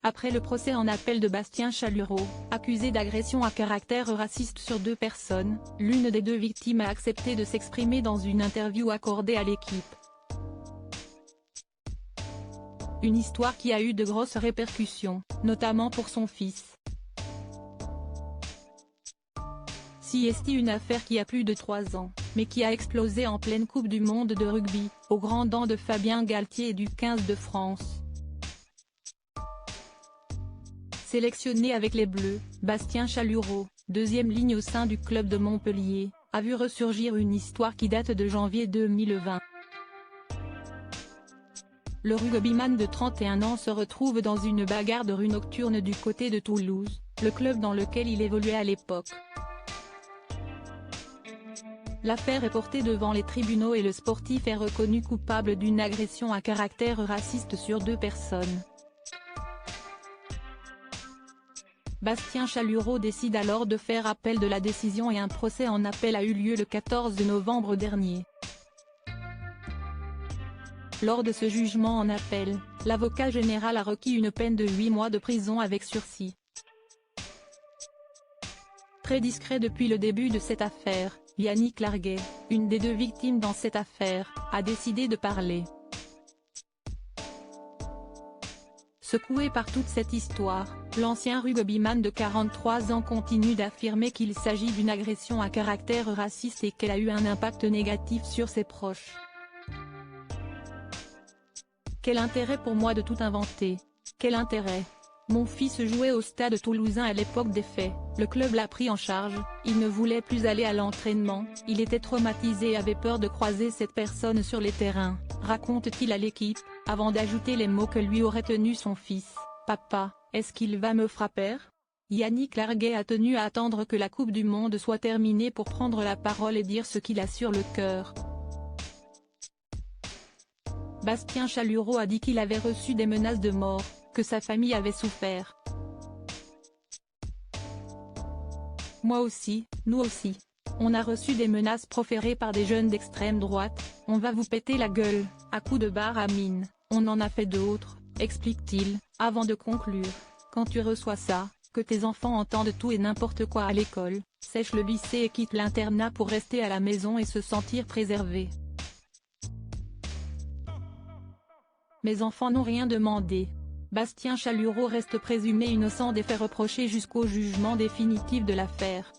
Après le procès en appel de Bastien Chalureau, accusé d'agression à caractère raciste sur 2 personnes, l'une des 2 victimes a accepté de s'exprimer dans une interview accordée à l'équipe. Une histoire qui a eu de grosses répercussions, notamment pour son fils. Si est une affaire qui a plus de 3 ans, mais qui a explosé en pleine Coupe du Monde de rugby, aux grandes dents de Fabien Galthié et du 15 de France. Sélectionné avec les Bleus, Bastien Chalureau, 2e ligne au sein du club de Montpellier, a vu ressurgir une histoire qui date de janvier 2020. Le rugbyman de 31 ans se retrouve dans une bagarre de rue nocturne du côté de Toulouse, le club dans lequel il évoluait à l'époque. L'affaire est portée devant les tribunaux et le sportif est reconnu coupable d'une agression à caractère raciste sur 2 personnes. Bastien Chalureau décide alors de faire appel de la décision et un procès en appel a eu lieu le 14 novembre dernier. Lors de ce jugement en appel, l'avocat général a requis une peine de 8 mois de prison avec sursis. Très discret depuis le début de cette affaire, Yannick Larguet, une des 2 victimes dans cette affaire, a décidé de parler. Secoué par toute cette histoire, l'ancien rugbyman de 43 ans continue d'affirmer qu'il s'agit d'une agression à caractère raciste et qu'elle a eu un impact négatif sur ses proches. Quel intérêt pour moi de tout inventer? Quel intérêt? Mon fils jouait au stade toulousain à l'époque des faits, le club l'a pris en charge, il ne voulait plus aller à l'entraînement, il était traumatisé et avait peur de croiser cette personne sur les terrains, raconte-t-il à l'équipe, avant d'ajouter les mots que lui aurait tenus son fils. Papa, est-ce qu'il va me frapper? Yannick Larguet a tenu à attendre que la Coupe du Monde soit terminée pour prendre la parole et dire ce qu'il a sur le cœur. Bastien Chalureau a dit qu'il avait reçu des menaces de mort, que sa famille avait souffert. Moi aussi, nous aussi. On a reçu des menaces proférées par des jeunes d'extrême droite, on va vous péter la gueule, à coups de barre à mine, on en a fait d'autres, explique-t-il, avant de conclure. Quand tu reçois ça, que tes enfants entendent tout et n'importe quoi à l'école, sèche le lycée et quitte l'internat pour rester à la maison et se sentir préservé. Mes enfants n'ont rien demandé. Bastien Chalureau reste présumé innocent des faits reprochés jusqu'au jugement définitif de l'affaire.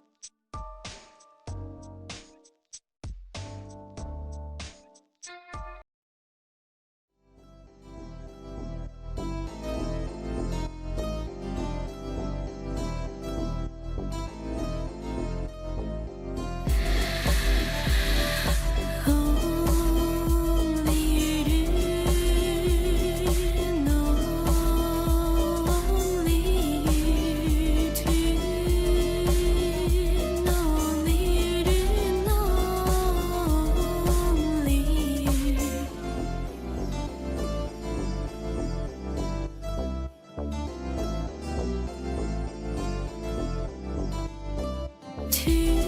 To